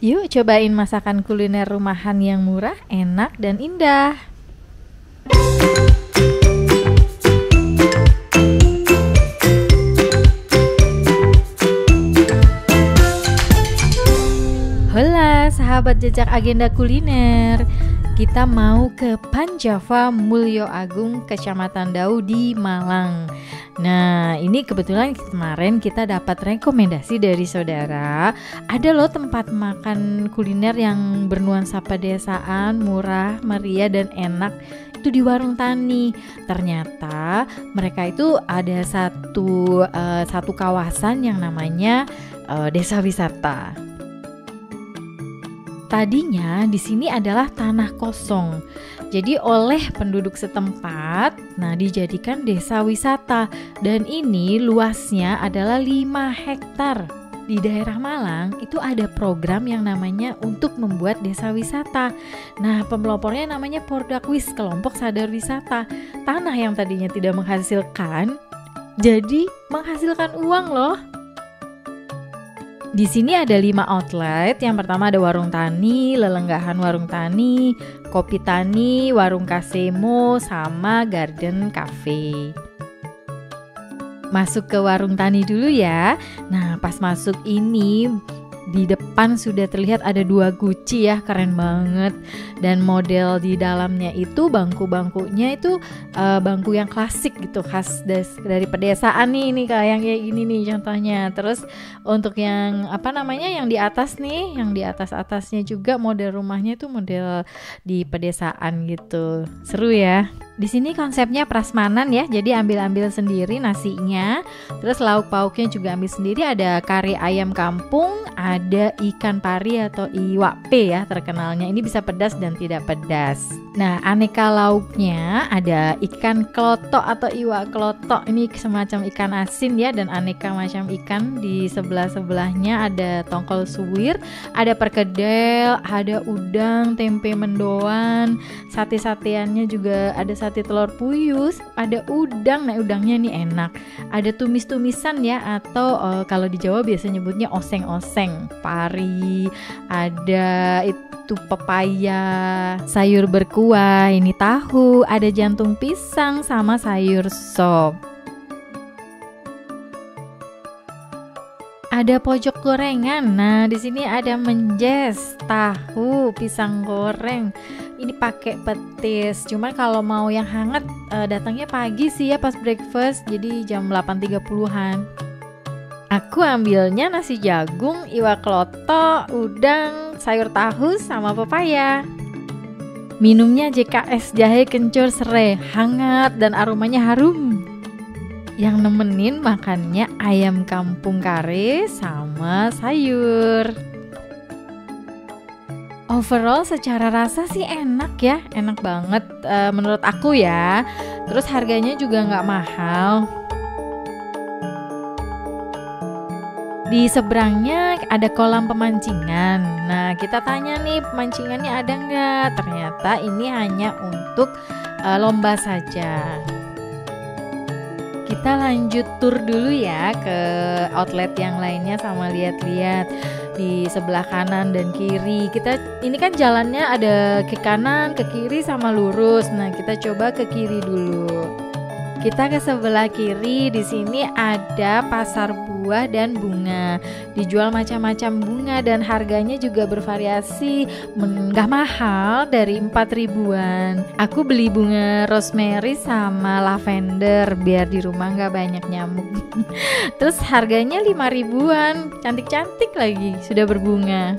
Yuk cobain masakan kuliner rumahan yang murah, enak, dan indah. Hola sahabat jejak agenda kuliner. Kita mau ke Panjava Mulyo Agung, Kecamatan Dau di Malang. Nah, ini kebetulan kemarin kita dapat rekomendasi dari saudara. Ada loh tempat makan kuliner yang bernuansa pedesaan, murah, meriah, dan enak. Itu di Warung Tani. Ternyata mereka itu ada satu kawasan yang namanya desa wisata. Tadinya di sini adalah tanah kosong. Jadi oleh penduduk setempat, dijadikan desa wisata, dan ini luasnya adalah 5 hektar. Di daerah Malang itu ada program yang namanya untuk membuat desa wisata. Nah, pemelopornya namanya Pordakwis, kelompok sadar wisata. Tanah yang tadinya tidak menghasilkan, jadi menghasilkan uang loh. Di sini ada 5 outlet. Yang pertama ada Warung Tani, Lelenggahan Warung Tani, Kopi Tani, Warung Kasemo, sama Garden Cafe. Masuk ke Warung Tani dulu ya. Nah, pas masuk ini di depan sudah terlihat ada 2 guci ya, keren banget. Dan model di dalamnya itu bangku-bangkunya itu bangku yang klasik gitu, khas dari pedesaan nih, ini kayak gini nih contohnya. Terus untuk yang yang di atas nih, yang di atasnya juga model rumahnya itu model di pedesaan gitu. Seru ya. Di sini konsepnya prasmanan ya, jadi ambil sendiri nasinya, terus lauk pauknya juga ambil sendiri. Ada kari ayam kampung, ada ikan pari atau iwak P ya terkenalnya. Ini bisa pedas dan tidak pedas. Nah, aneka lauknya ada ikan klotok atau iwak klotok. Ini semacam ikan asin ya, dan aneka macam ikan. Di sebelahnya ada tongkol suwir, ada perkedel, ada udang, tempe mendoan, sate-sateannya juga ada sate telur puyus, ada udang. Nah, udangnya nih enak. Ada tumis-tumisan ya, atau kalau di Jawa biasa nyebutnya oseng-oseng, pari, ada itu pepaya, sayur berkuah, ini tahu, ada jantung pisang sama sayur sop. Ada pojok gorengan. Nah, di sini ada menjes, tahu, pisang goreng. Ini pakai petis. Cuma kalau mau yang hangat datangnya pagi sih ya, pas breakfast. Jadi jam 8.30-an. Aku ambilnya nasi jagung, iwak klotok, udang, sayur tahu sama pepaya. Minumnya JKS jahe kencur serai, hangat dan aromanya harum. Yang nemenin makannya ayam kampung kare sama sayur. Overall secara rasa sih enak ya, enak banget menurut aku ya. Terus harganya juga nggak mahal. Di seberangnya ada kolam pemancingan. Nah, kita tanya nih, pemancingannya ada nggak? Ternyata ini hanya untuk lomba saja. Kita lanjut tur dulu ya ke outlet yang lainnya sama lihat-lihat di sebelah kanan dan kiri. Ini kan jalannya ada ke kanan, ke kiri sama lurus. Nah, kita coba ke kiri dulu. Kita ke sebelah kiri. Di sini ada pasar buah dan bunga. Dijual macam-macam bunga dan harganya juga bervariasi. Nggak mahal, dari 4 ribuan. Aku beli bunga rosemary sama lavender biar di rumah nggak banyak nyamuk. Terus harganya 5 ribuan. Cantik-cantik lagi, sudah berbunga.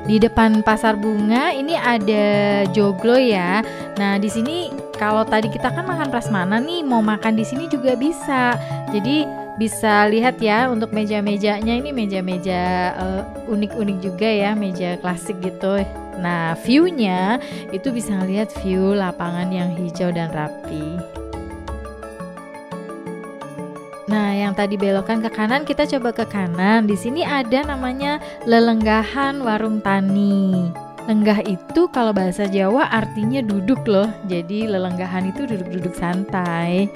Di depan pasar bunga ini ada joglo ya. Nah, di sini kalau tadi kita kan makan prasmanan nih, mau makan di sini juga bisa. Jadi bisa lihat ya untuk meja-mejanya, ini meja-meja unik-unik juga ya, meja klasik gitu. Nah, view-nya itu bisa lihat view lapangan yang hijau dan rapi. Nah, yang tadi belokan ke kanan, kita coba ke kanan. Di sini ada namanya Lelenggahan Warung Tani. Lenggah itu kalau bahasa Jawa artinya duduk loh. Jadi lelenggahan itu duduk-duduk santai.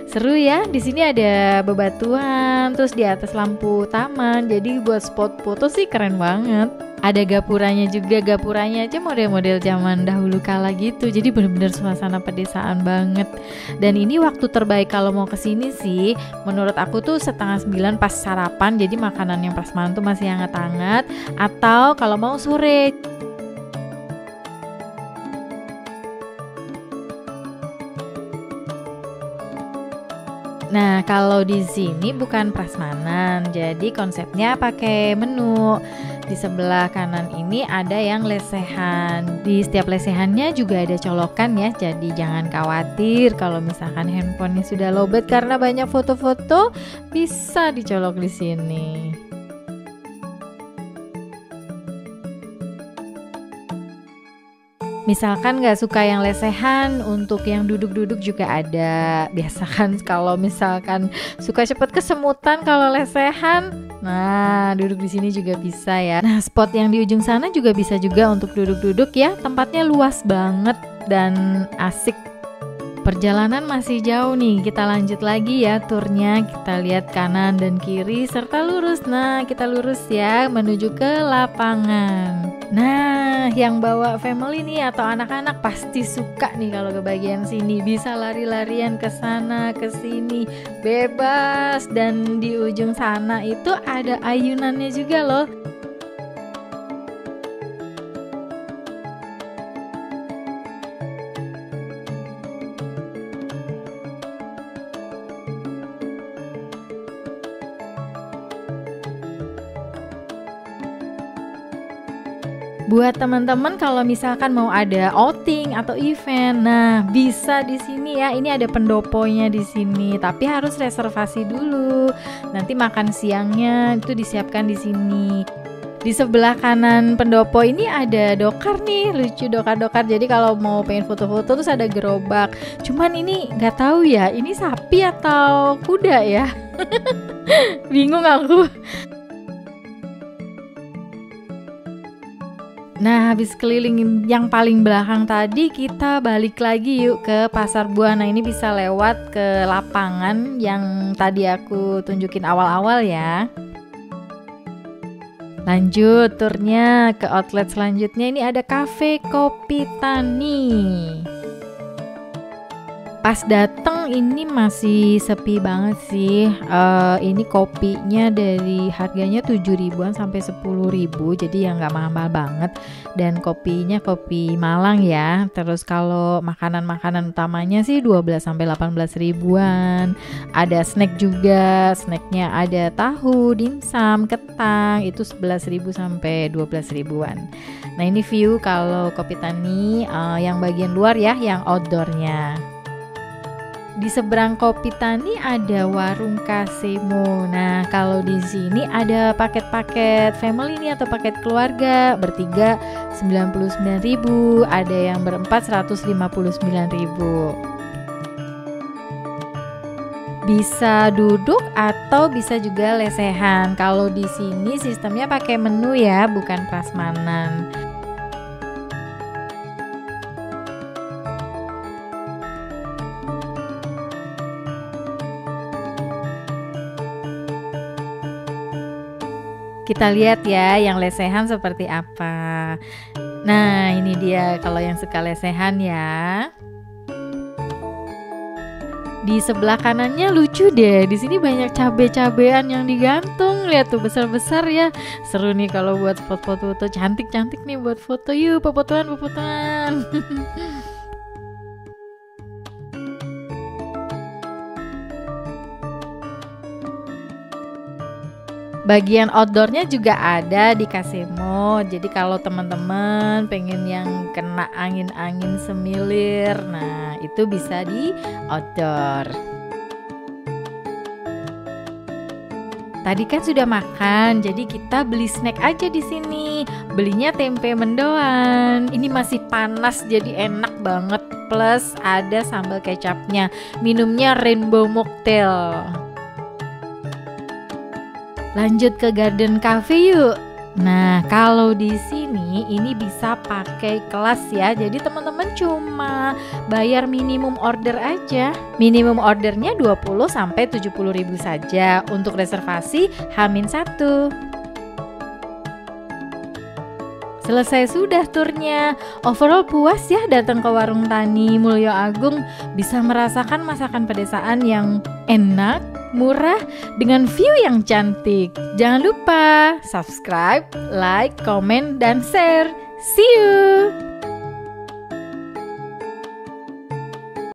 Seru ya. Di sini ada bebatuan, terus di atas lampu taman. Jadi buat spot foto sih keren banget. Ada gapuranya juga, gapuranya aja model-model zaman dahulu kala gitu. Jadi bener-bener suasana pedesaan banget. Dan ini waktu terbaik kalau mau kesini sih, menurut aku tuh 8:30 pas sarapan. Jadi makanan yang prasmanan tuh masih hangat-hangat. Atau kalau mau sore. Nah, kalau di sini bukan prasmanan, jadi konsepnya pakai menu. Di sebelah kanan ini ada yang lesehan. Di setiap lesehannya juga ada colokan ya, jadi jangan khawatir kalau misalkan handphonenya sudah lowbat karena banyak foto-foto, bisa dicolok di sini. Misalkan nggak suka yang lesehan, untuk yang duduk-duduk juga ada. Biasa kan kalau misalkan suka cepet kesemutan kalau lesehan, nah duduk di sini juga bisa ya. Nah, spot yang di ujung sana juga bisa juga untuk duduk-duduk ya. Tempatnya luas banget dan asik. Perjalanan masih jauh nih, kita lanjut lagi ya turnya. Kita lihat kanan dan kiri serta lurus. Nah, kita lurus ya menuju ke lapangan. Nah, yang bawa family nih atau anak-anak pasti suka nih kalau ke bagian sini. Bisa lari-larian ke sana, ke sini, bebas. Dan di ujung sana itu ada ayunannya juga loh. Buat teman-teman kalau misalkan mau ada outing atau event, nah bisa di sini ya. Ini ada pendoponya di sini, tapi harus reservasi dulu. Nanti makan siangnya itu disiapkan di sini. Di sebelah kanan pendopo ini ada dokar nih, lucu dokar-dokar. Jadi kalau mau pengen foto-foto terus ada gerobak. Cuman ini nggak tahu ya, ini sapi atau kuda ya? Bingung aku. Nah, habis keliling yang paling belakang tadi, kita balik lagi yuk ke Pasar Buah. Nah, ini bisa lewat ke lapangan yang tadi aku tunjukin awal-awal ya. Lanjut turnya ke outlet selanjutnya. Ini ada Cafe Kopi Tani. Pas dateng ini masih sepi banget sih. Ini kopinya dari harganya 7.000-an sampai 10.000, jadi ya nggak mahal-mahal banget. Dan kopinya kopi Malang ya. Terus kalau makanan-makanan utamanya sih 12 sampai 18 ribuan. Ada snack juga. Snacknya ada tahu, dimsum, ketang, itu 11.000 sampai 12 ribuan. Nah, ini view kalau Kopi Tani yang bagian luar ya, yang outdoornya. Di seberang Kopi Tani ada warung Kasemo. Nah, kalau di sini ada paket-paket family nih atau paket keluarga. Bertiga 99.000, ada yang berempat 159.000. Bisa duduk atau bisa juga lesehan. Kalau di sini sistemnya pakai menu ya, bukan prasmanan. Kita lihat ya yang lesehan seperti apa. Nah, ini dia kalau yang suka lesehan ya. Di sebelah kanannya lucu deh. Di sini banyak cabe-cabean yang digantung. Lihat tuh besar-besar ya. Seru nih kalau buat foto-foto. Cantik-cantik nih buat foto. Yuk, pepotoan. Bagian outdoornya juga ada di Kasemo. Jadi kalau teman-teman pengen yang kena angin-angin semilir, nah itu bisa di outdoor. Tadi kan sudah makan, jadi kita beli snack aja di sini. Belinya tempe mendoan. Ini masih panas jadi enak banget. Plus ada sambal kecapnya. Minumnya rainbow mocktail. lanjut ke Garden Cafe yuk. Nah, kalau di sini ini bisa pakai kelas ya. Jadi teman-teman cuma bayar minimum order aja. Minimum ordernya 20 sampai 70 ribu saja untuk reservasi H-1. Selesai sudah turnya. Overall puas ya datang ke Warung Tani Mulyo Agung, bisa merasakan masakan pedesaan yang enak, murah, dengan view yang cantik. Jangan lupa subscribe, like, komen, dan share. See you!